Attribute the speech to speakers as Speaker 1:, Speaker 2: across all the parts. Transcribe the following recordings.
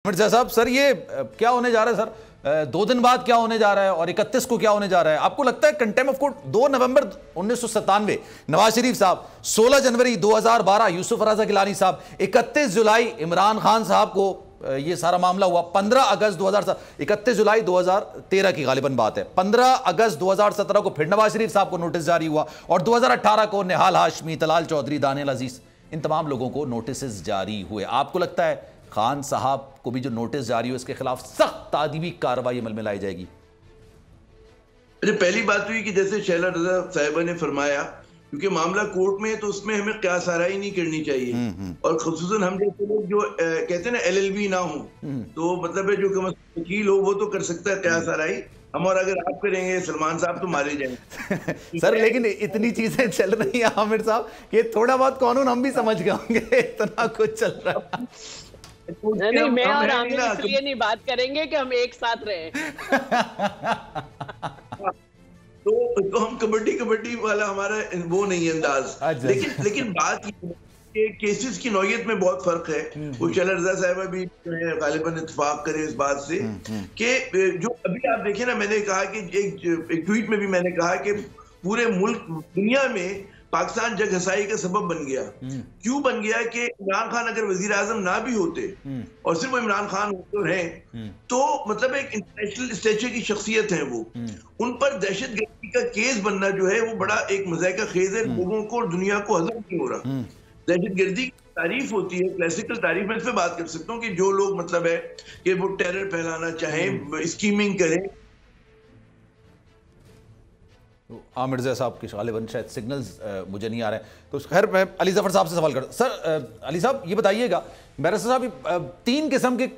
Speaker 1: मिर्जा साहब, सर ये क्या होने जा रहा है सर? 2 दिन बाद क्या होने जा रहा है और 31 को क्या होने जा रहा है? आपको लगता है कंटेम्प्ट ऑफ कोर्ट 2 नवंबर 1997 नवाज शरीफ साहब, 16 जनवरी 2012 यूसुफ रजा गिलानी साहब, 31 जुलाई इमरान खान साहब को ये सारा मामला हुआ, 15 अगस्त 2007, 31 जुलाई 2013 की गालिबन बात है, 15 अगस्त 2017 को फिर नवाज शरीफ साहब को नोटिस जारी हुआ और 2018 को निहाल हाशमी, तलाल चौधरी, दानियल अजीज, इन तमाम लोगों को नोटिस जारी हुए। आपको लगता है खान साहब को भी जो नोटिस जारी हो इसके खिलाफ सख्त तादीबी कार्रवाई अमल में लाई जाएगी?
Speaker 2: पहली बात हुई कि जैसे शैला रजा साहिबा ने फरमाया, क्योंकि मामला कोर्ट में है तो उसमें हमें क़यास आराई नहीं करनी चाहिए और खुसूसन हम जैसे लोग जो कहते हैं ना LLB ना हो, तो मतलब है जो वकील हो वो तो कर सकता है क़यास आराई, हम और अगर आप करेंगे सलमान साहब तो मारे जाएंगे।
Speaker 1: सर लेकिन इतनी चीजें चल रही हैं आमिर साहब कि थोड़ा बहुत कानून हम भी समझ गए होंगे, इतना कुछ चल रहा है।
Speaker 3: नहीं, मैं और आमिर इसलिए नहीं बात करेंगे कि हम एक साथ रहे।
Speaker 2: तो हम कबड्डी वाला हमारा वो नहीं है अंदाज। लेकिन बात ये केसेस की नौयत में बहुत फर्क है। वो शैला रजा साहिबा भी गालिबन इत्तेफाक करे इस बात से कि जो अभी आप देखें ना, मैंने कहा कि एक ट्वीट में भी मैंने कहा कि पूरे मुल्क दुनिया में पाकिस्तान जग हसाई का सबब बन गया। क्यों बन गया कि इमरान खान अगर वजीर आजम ना भी होते और सिर्फ वो इमरान खान होते हैं तो मतलब एक इंटरनेशनल स्टेचर की शख्सियत है वो, उन पर दहशतगर्दी का केस बनना जो है वो बड़ा एक मज़ाक़ा खेज है, लोगों को और दुनिया को हजम नहीं हो रहा। दहशतगर्दी की तारीफ होती है, क्लासिकल तारीफ, मैं इस पर बात कर सकता हूँ कि जो लोग मतलब है कि वो टेरर फैलाना चाहें, स्कीमिंग करें।
Speaker 1: आमिर साहब के गालिबन शायद सिग्नल्स मुझे नहीं आ रहे हैं, तो खैर मैं अली जफर साहब से सवाल कर। सर अली साहब ये बताइएगा, बैरिस्टर साहब 3 किस्म के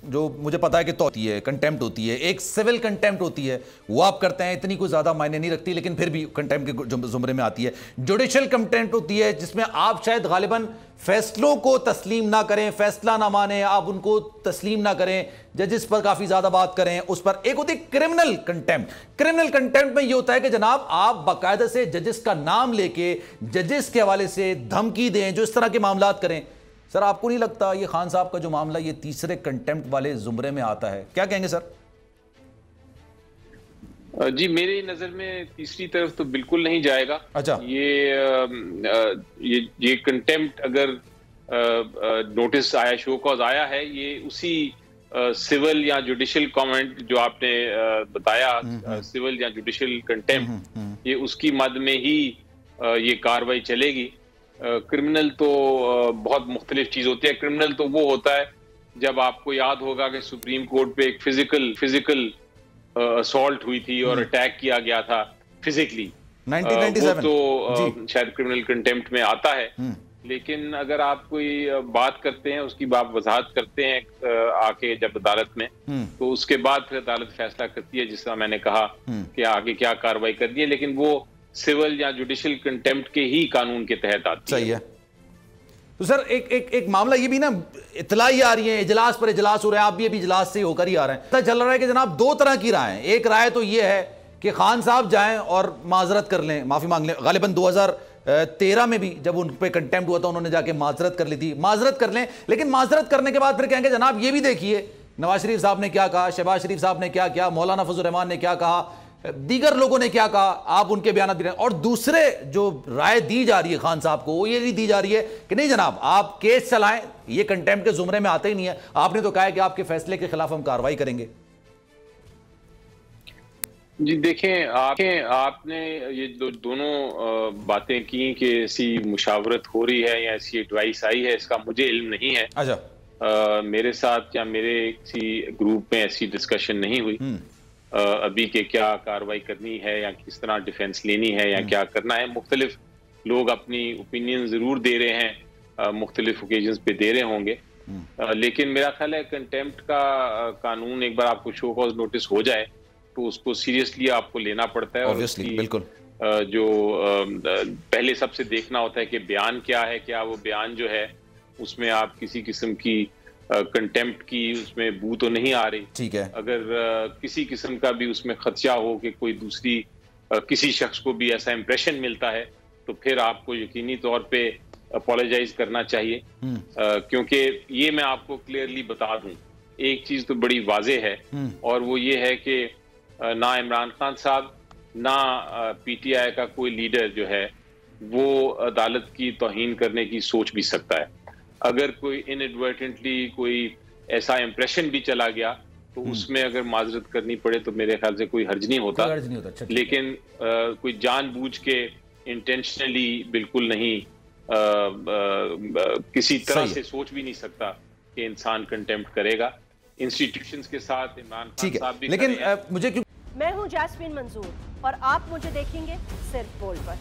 Speaker 1: जो मुझे पता है कि तो होती है, कंटेम्प्ट होती है, एक सिविल कंटेम्प्ट होती है, वो आप करते हैं, इतनी कोई ज़्यादा मायने नहीं रखती लेकिन फिर भी कंटेम्प्ट के ज़ुमरे में आती है। जुडिशल कंटेम्प्ट होती है जिसमें आप शायद गालिबन फैसलों को तस्लीम ना करें, फैसला ना माने, आप उनको तस्लीम ना करें, जजेस पर काफ़ी ज़्यादा बात करें उस पर। एक होती है क्रिमिनल कंटेम्प्ट। क्रिमिनल कंटेम्प्ट में ये होता है कि जनाब आप बाकायदा से जजेस का नाम लेके जजेस के हवाले से धमकी दें, जो इस तरह के मामला करें। सर आपको नहीं लगता ये खान साहब का जो मामला ये तीसरे कंटेम्प्ट वाले जुमरे में आता है? क्या कहेंगे सर?
Speaker 4: जी मेरी नजर में तीसरी तरफ तो बिल्कुल नहीं जाएगा।
Speaker 1: अच्छा,
Speaker 4: ये कंटेम्प्ट अगर नोटिस आया, शो कॉज आया है, ये उसी सिविल या जुडिशल कमेंट जो आपने बताया, सिविल या जुडिशल कंटेम्प्ट, ये उसकी मद में ही ये कार्रवाई चलेगी। क्रिमिनल तो बहुत मुख्तलिफ चीज होती है। क्रिमिनल तो वो होता है जब आपको याद होगा कि सुप्रीम कोर्ट पे एक फिजिकल असॉल्ट हुई थी और अटैक किया गया था फिजिकली,
Speaker 1: 1997
Speaker 4: तो शायद क्रिमिनल कंटेम्प्ट में आता है। लेकिन अगर आप कोई बात करते हैं, उसकी बात वजाहत करते हैं आके जब अदालत में, तो उसके बाद फिर अदालत फैसला करती है, जिस तरह मैंने कहा कि आगे क्या कार्रवाई करनी है, लेकिन वो सिविल या जुडिशल कंटेम्प्ट के ही कानून के तहत आती है।
Speaker 1: सही है। तो सर एक मामला ये भी ना, इतला ही आ रही है, इजलास पर इजलास हो रहे हैं, आप भी अभी इजलास से होकर ही आ रहे हैं, पता चल रहा है कि जनाब 2 तरह की राय है। एक राय तो ये है कि खान साहब जाएं और माजरत कर लें, माफी मांग लें। गालिबन 2013 में भी जब उन पे कंटेम्प्ट हुआ था उन्होंने जाके माजरत कर ली थी, माजरत कर लें, लेकिन माजरत करने के बाद फिर कहेंगे जनाब ये भी देखिए नवाज शरीफ साहब ने क्या कहा, शहबाज शरीफ साहब ने क्या किया, मौलाना फजल रहमान ने क्या कहा, दीगर लोगों ने क्या कहा, आप उनके बयान दे रहे हैं। और दूसरे जो राय दी जा रही है खान साहब को, वो ये नहीं दी जा रही है कि नहीं जनाब आप केस चलाएं, ये कंटेम्प्ट के जुमरे में आते ही नहीं है, आपने तो कहा है कि आपके फैसले के खिलाफ हम कार्रवाई करेंगे।
Speaker 4: जी देखें, आपने ये दोनों बातें की कि ऐसी मुशावरत हो रही है या ऐसी एडवाइस आई है, इसका मुझे इल्म नहीं है।
Speaker 1: अच्छा,
Speaker 4: मेरे साथ या मेरे किसी ग्रुप में ऐसी डिस्कशन नहीं हुई अभी के क्या कार्रवाई करनी है या किस तरह डिफेंस लेनी है या क्या करना है। मुख्तलिफ लोग अपनी ओपिनियन जरूर दे रहे हैं, मुख्तलिफ ओकेजन्स पे दे रहे होंगे, लेकिन मेरा ख्याल है कंटेम्प्ट का कानून एक बार आपको शो कॉज नोटिस हो जाए तो उसको सीरियसली आपको लेना पड़ता है। और
Speaker 1: बिल्कुल
Speaker 4: जो पहले सबसे देखना होता है कि बयान क्या है, क्या वो बयान जो है उसमें आप किसी किस्म की कंटेम्प्ट की उसमें बू तो नहीं आ रही।
Speaker 1: ठीक है,
Speaker 4: अगर किसी किस्म का भी उसमें खदशा हो कि कोई दूसरी किसी शख्स को भी ऐसा इंप्रेशन मिलता है तो फिर आपको यकीनी तौर पे अपोलोजाइज करना चाहिए। क्योंकि ये मैं आपको क्लियरली बता दूं एक चीज तो बड़ी वाजे है और वो ये है कि ना इमरान खान साहब ना पीटीआई का कोई लीडर जो है वो अदालत की तौहीन करने की सोच भी सकता है। अगर कोई इनएडवर्टेंटली कोई ऐसा इंप्रेशन भी चला गया तो उसमें अगर माजरत करनी पड़े तो मेरे ख्याल से कोई हर्ज नहीं होता। लेकिन कोई जानबूझ के इंटेंशनली बिल्कुल नहीं, किसी तरह से सोच भी नहीं सकता कि इंसान कंटेम्प्ट करेगा। इंस्टीट्यूशंस के साथ इमरान खान साहब भी,
Speaker 1: लेकिन मुझे क्यों,
Speaker 5: मैं हूं जैस्मीन मंजूर और आप मुझे देखेंगे सिर्फ बोल पर।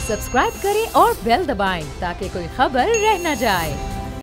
Speaker 6: सब्सक्राइब करें और बेल दबाएं ताकि कोई खबर रह न जाए।